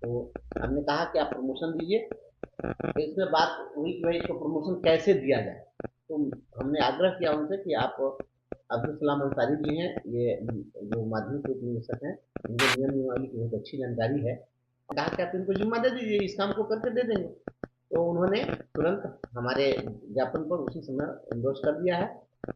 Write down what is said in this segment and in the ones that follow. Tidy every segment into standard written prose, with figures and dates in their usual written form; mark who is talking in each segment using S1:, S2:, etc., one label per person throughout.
S1: तो हमने कहा कि आप प्रमोशन दीजिए। तो इसमें बात हुई कि भाई इसको प्रमोशन कैसे दिया जाए। तो हमने आग्रह किया उनसे कि आप अब्दुल सलाम अंसारी जी हैं, ये जो माध्यमिक उप निदेशक हैं, इनको नियम नियमावली की बहुत अच्छी जानकारी है। कहा कि आप इनको जिम्मा दे दीजिए, इस काम को करके दे देंगे। तो उन्होंने तुरंत हमारे ज्ञापन पर उसी समय एंडोर्स कर दिया है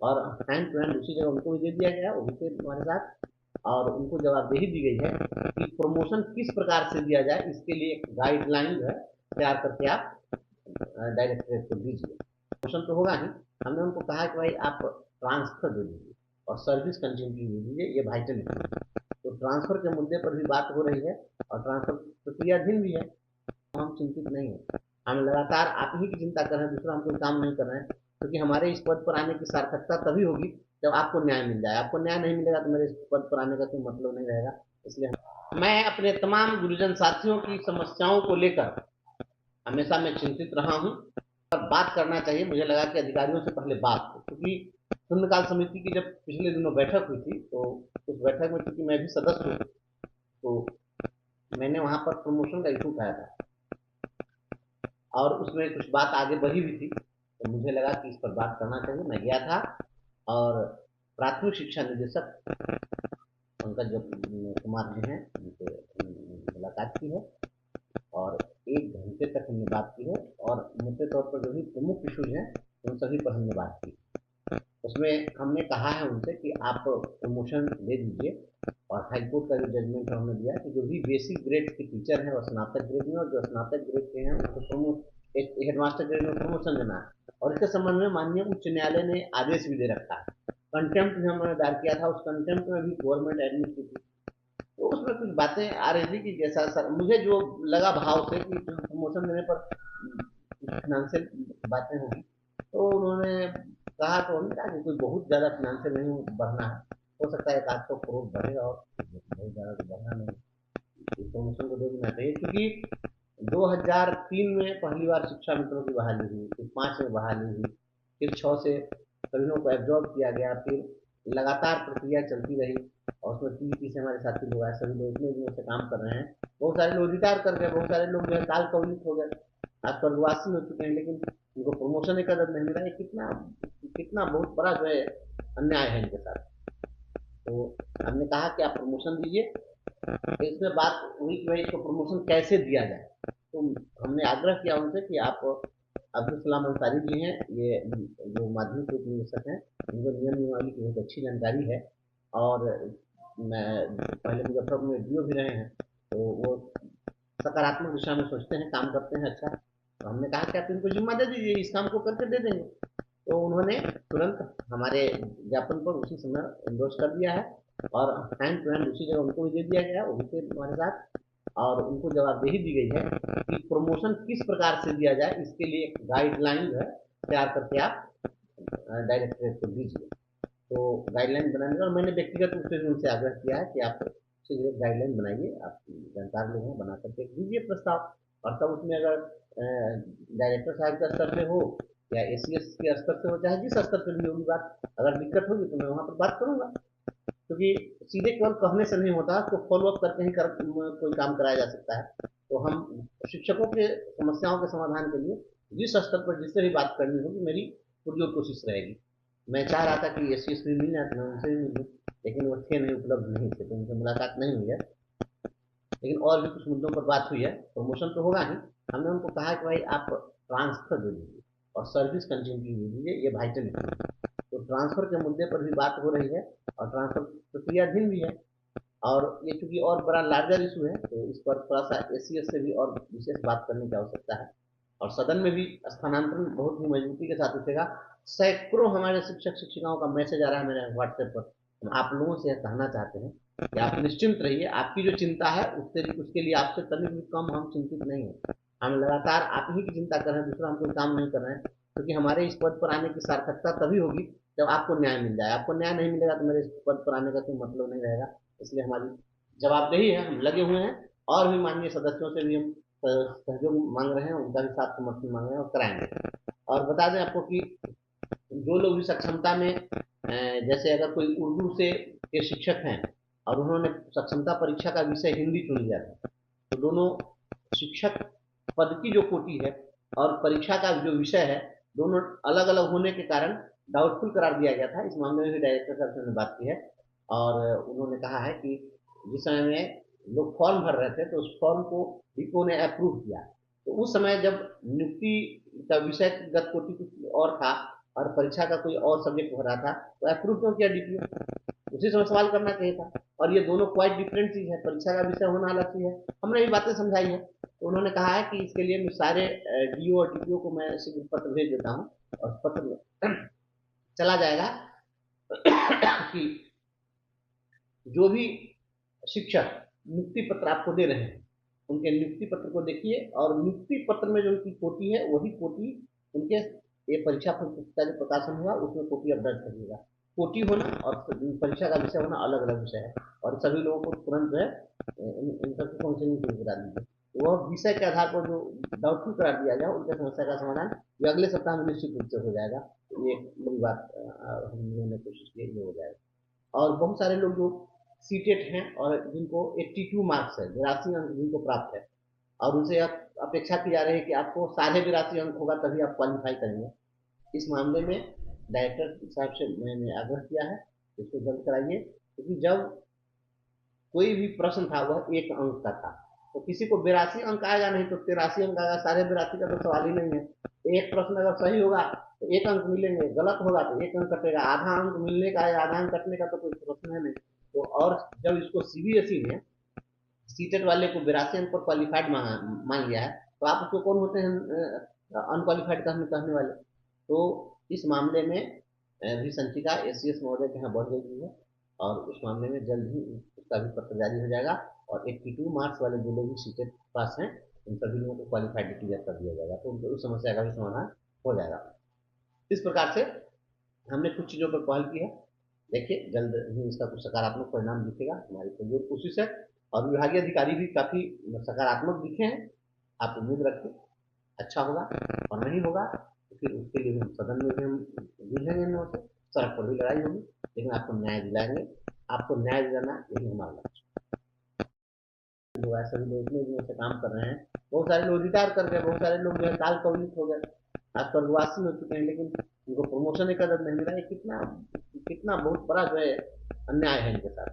S1: और हैंड टू हैंड उसी जगह उनको भी दे दिया गया, वो भी थे हमारे साथ। और उनको जवाबदेही दी गई है कि प्रमोशन किस प्रकार से दिया जाए, इसके लिए एक गाइडलाइन जो है तैयार करके आप डायरेक्टरेट को दीजिए। प्रमोशन तो होगा ही, हमने उनको कहा कि भाई आप ट्रांसफर दे दीजिए और सर्विस कंटिन्यूटी दे दीजिए, ये वाइटल है। तो ट्रांसफर के मुद्दे पर भी बात हो रही है और ट्रांसफर प्रक्रियाधीन भी है। हम चिंतित नहीं है, हम लगातार आप ही की चिंता कर रहे हैं, दूसरा हम कोई काम नहीं कर रहे हैं। क्योंकि हमारे इस पद पर आने की सार्थकता तभी होगी जब आपको न्याय मिल जाए। आपको न्याय नहीं मिलेगा तो मेरे इस पद पर आने का कोई मतलब नहीं रहेगा। इसलिए मैं अपने तमाम गुरुजन साथियों की समस्याओं को लेकर हमेशा मैं चिंतित रहा हूँ। और बात करना चाहिए, मुझे लगा कि अधिकारियों से पहले बात हो, क्योंकि शून्यकाल समिति की जब पिछले दिनों बैठक हुई थी, तो उस बैठक में चूंकि मैं भी सदस्य हूँ, तो मैंने वहां पर प्रमोशन का इशू उठाया था और उसमें कुछ बात आगे बढ़ी हुई थी। तो मुझे लगा कि इस पर बात करना चाहिए, मैं गया था और प्राथमिक शिक्षा निदेशक पंकज कुमार जी हैं, उनसे मुलाकात की है और 1 घंटे तक हमने बात की है और मोटे तौर पर जो भी प्रमुख इशूज हैं उन सभी पर हमने बात की। उसमें हमने कहा है उनसे कि आप प्रमोशन दे दीजिए और हाईकोर्ट का जो जजमेंट हमने दिया कि जो भी बेसिक ग्रेड के टीचर हैं वो स्नातक ग्रेड में, और जो स्नातक ग्रेड के हैं उनको प्रमोट एक हेडमास्टर ग्रेड में प्रमोशन देना है। और इसके संबंध में माननीय उच्च न्यायालय ने आदेश भी दे रखा है। कंटेम्प्ट भी हमने दायर किया था, उस कंटेम्प्ट में भी गवर्नमेंट एडमिट की थी। तो उसमें कुछ बातें आ रही थी कि जैसा सर मुझे जो लगा भाव से कि प्रमोशन देने पर फाइनेंशियल बातें होगी, तो उन्होंने कहा, तो हमने कहा कि कोई बहुत ज़्यादा फाइनेंशियल नहीं बढ़ना है, हो सकता है 1-800 करोड़ बढ़ेगा और बहुत ज़्यादा तो बढ़ना नहीं। प्रमोशन को दे देना चाहिए, क्योंकि 2003 में पहली बार शिक्षा मित्रों की बहाली हुई, फिर 5 में बहाली हुई, फिर 6 से सभी लोगों को एब्जॉर्ब किया गया, फिर लगातार प्रक्रिया चलती रही और उसमें पीईटी से हमारे साथी लोग आए, सभी लोग इतने दिनों से काम कर रहे हैं। बहुत सारे लोग रिटायर कर गए, बहुत सारे लोग जो है काल कवलित हो गए, आज स्वर्गवासी हो चुके हैं, लेकिन उनको प्रमोशन एक कदर नहीं मिला। ये कितना कितना बहुत बड़ा जो है अन्याय है इनके साथ। तो हमने कहा कि आप प्रमोशन दीजिए। तो इसमें बात हुई कि भाई इसको प्रमोशन कैसे दिया जाए। तो हमने आग्रह किया उनसे कि आप अब्दुल सलाम अंसारी जी हैं, ये जो माध्यमिक उप निदेशक हैं, इनको नियम नियमावली की बहुत अच्छी जानकारी है और मैं पहले मुजफ्फरपुर में डीओ भी रहे हैं, तो वो सकारात्मक दिशा में सोचते हैं, काम करते हैं अच्छा। तो हमने कहा कि आप इनको जिम्मा दे दीजिए, इस काम को करके दे देंगे। तो उन्होंने तुरंत हमारे ज्ञापन पर उसी समय एंडोर्स कर दिया है और हैंड टू हैंड उसी जगह उनको भी दे दिया गया, वो भी थे हमारे साथ। और उनको जवाबदेही दी गई है कि प्रमोशन किस प्रकार से दिया जाए, इसके लिए एक गाइडलाइन जो है तैयार करके आप डायरेक्टरेट को दीजिए। तो गाइडलाइन बनाने का, और मैंने व्यक्तिगत रूप से भी उनसे आग्रह किया है कि आप शीघ्र एक गाइडलाइन बनाइए, आप जानकार लोग हैं, बना करके दीजिए प्रस्ताव। और तब उसमें अगर डायरेक्टर साहब के स्तर से हो या एसीएस के स्तर से हो, चाहे जिस स्तर से भी होगी बात, अगर दिक्कत होगी तो मैं वहाँ पर बात करूंगा। क्योंकि सीधे केवल कहने से नहीं होता, तो फॉलो अप करके ही कोई काम कराया जा सकता है। तो हम शिक्षकों के समस्याओं के समाधान के लिए जिस स्तर पर जिससे भी बात करनी होगी, मेरी पूरी कोशिश रहेगी। मैं चाह रहा था कि एस सी मिल जाते, मैं उनसे भी मिलूँ, लेकिन वो थे नहीं, उपलब्ध नहीं थे, तो उनसे मुलाकात नहीं हुई है। लेकिन और भी कुछ मुद्दों पर बात हुई है। प्रमोशन तो होगा ही, हमने उनको कहा कि भाई आप ट्रांसफर दे दीजिए और सर्विस कंटिन्यूटी दे दीजिए, ये वाइटल है। तो ट्रांसफर के मुद्दे पर भी बात हो रही है और ट्रांसफर प्रक्रियाधीन भी है। और ये चूंकि और बड़ा लार्जर इशू है, तो इस पर थोड़ा सा एसीएस से भी और विशेष बात करने की आवश्यकता है। और सदन में भी स्थानांतरण बहुत ही मजबूती के साथ उठेगा। सैकड़ों हमारे शिक्षक शिक्षिकाओं का मैसेज आ रहा है मेरे व्हाट्सएप पर। हम आप लोगों से यह कहना चाहते हैं कि आप निश्चिंत रहिए, आपकी जो चिंता है उसके लिए आपसे तनिक भी कम हम चिंतित नहीं है। हम लगातार आप ही की चिंता कर रहे हैं, दूसरा हम कोई काम नहीं कर रहे हैं। क्योंकि हमारे इस पद पर आने की सार्थकता तभी होगी जब आपको न्याय मिल जाए। आपको न्याय नहीं मिलेगा तो मेरे इस पद पर आने का कोई मतलब नहीं रहेगा। इसलिए हमारी जवाबदेही है, हम लगे हुए हैं और भी माननीय सदस्यों से भी हम सहयोग मांग रहे हैं, उनका भी साथ समर्थन मांग रहे हैं और कराएंगे। और बता दें आपको कि जो लोग भी सक्षमता में जैसे अगर कोई उर्दू से के शिक्षक हैं और उन्होंने सक्षमता परीक्षा का विषय हिंदी चुन लिया था, तो दोनों शिक्षक पद की जो कोटि है और परीक्षा का जो विषय है, दोनों अलग अलग होने के कारण डाउटफुल करार दिया गया था। इस मामले में भी डायरेक्टर साहब से बात की है और उन्होंने कहा है कि जिस समय में लोग फॉर्म भर रहे थे तो उस फॉर्म को डीपीओ ने अप्रूव किया। तो उस समय जब नियुक्ति का विषयगत कोटि कुछ और था और परीक्षा का कोई और सब्जेक्ट हो रहा था, तो अप्रूव क्यों किया डीपीओ? उसी समय सवाल करना चाहिए था। और ये दोनों क्वाइट डिफरेंट चीज है, परीक्षा का विषय होना अलग चीज है। हमने ये बातें समझाई है। तो उन्होंने कहा है कि इसके लिए मैं सारे डीओ और डीपीओ को मैं शीघ्र पत्र भेज देता हूँ और पत्र में चला जाएगा कि जो भी शिक्षक नियुक्ति पत्र आपको दे रहे हैं, उनके नियुक्ति पत्र को देखिए और नियुक्ति पत्र में जो उनकी कोटि है वही कोटि उनके ये परीक्षा पुस्तिका जो प्रकाशन हुआ उसमें कोटि अब दर्ज करिएगा। कोटि होना और परीक्षा का विषय होना अलग अलग विषय है और सभी लोगों को तुरंत जो है इन सबकी काउंसलिंग शुरू करा दीजिए। वह विषय के आधार पर जो डाउटफुल करार दिया जाए उनके समस्या का समाधान ये अगले सप्ताह में निश्चित रूप से हो जाएगा। ये बड़ी बात हम लोगों ने कोशिश की, ये हो जाएगा। और बहुत सारे लोग जो सीटेट हैं और जिनको 82 मार्क्स है, 82 अंक जिनको प्राप्त है और उनसे अपेक्षा की जा रही है कि आपको 82.5 अंक होगा तभी आप क्वालिफाई करेंगे। इस मामले में डायरेक्टर साहब से मैंने आग्रह किया है इसको जल्द कराइए, क्योंकि जब कोई भी प्रश्न था वह 1 अंक का था, तो किसी को 82 अंक आएगा नहीं तो 83 अंक आएगा, 82.5 का तो सवाल ही नहीं है। एक प्रश्न अगर सही होगा तो 1 अंक मिलेंगे, गलत होगा तो 1 अंक कटेगा, आधा अंक मिलने का या आधा अंक कटने का तो कोई प्रश्न है नहीं। तो और जब इसको सीबीएसई ने सीटेट वाले को 82 अंक पर क्वालिफाइड मान लिया है, तो आप उसको कौन होते हैं अनक्वालिफाइड कहने वाले? तो इस मामले में भी संचिका एससीएस महोदय के यहाँ बढ़ गई है और उस मामले में जल्द ही उसका भी पत्र जारी हो जाएगा और 82 मार्क्स वाले जो लोग भी सीटेट पास हैं उन सभी लोगों को क्वालिफाइड डिक्लेयर कर दिया जाएगा, तो उस समस्या का भी समाधान हो जाएगा। इस प्रकार से हमने कुछ चीज़ों पर पहल की है। देखिए जल्द ही इसका कुछ सकारात्मक परिणाम दिखेगा, हमारी पुरजोर कोशिश है और विभागीय अधिकारी भी काफ़ी सकारात्मक दिखे हैं। आप उम्मीद रखें अच्छा होगा और नहीं होगा तो फिर उसके लिए हम सदन में भी हम जूझेंगे इन लोगों से, सड़क पर भी लड़ाई होगी, लेकिन आपको न्याय दिलाएंगे। आपको न्याय दिलाना यही हमारा लक्ष्य लोग है। सभी लोग इतने दिनों से काम कर रहे हैं, बहुत सारे लोग रिटायर कर गए, बहुत सारे लोग जो है काल कवलित हो गए, आज स्वर्गवासी हो चुके हैं, लेकिन उनको प्रमोशन एक कदर नहीं मिला। कितना कितना बहुत बड़ा जो है अन्याय है इनके साथ।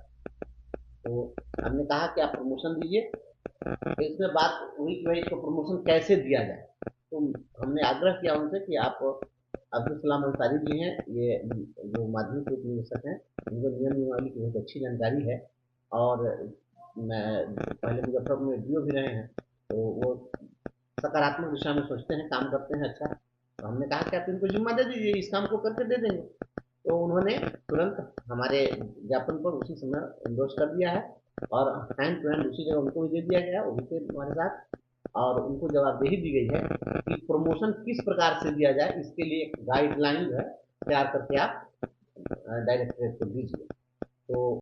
S1: तो हमने कहा कि आप प्रमोशन दीजिए, तो इसमें बात हुई कि भाई इसको प्रमोशन कैसे दिया जाए। तो हमने आग्रह किया उनसे कि आप अब्दुल सलाम अंसारी जी हैं, ये जो माध्यमिक उप निदेशक हैं, इनको नियम नियमावली की बहुत अच्छी जानकारी है और मैं पहले मुजफ्फरपुर में डीओ भी रहे हैं, तो वो सकारात्मक दिशा में सोचते हैं, काम करते हैं अच्छा। तो हमने कहा कि आप इनको जिम्मा दे दीजिए, इस काम को करके दे देंगे। तो उन्होंने तुरंत हमारे ज्ञापन पर उसी समय एंडोर्स कर दिया है और हैंड टू हैंड उसी जगह उनको भी दे दिया गया है, वो भी थे हमारे साथ। और उनको जवाबदेही दी गई है कि प्रमोशन किस प्रकार से दिया जाए, इसके लिए एक गाइडलाइन जो है तैयार करके आप डायरेक्टरेट को दीजिए। तो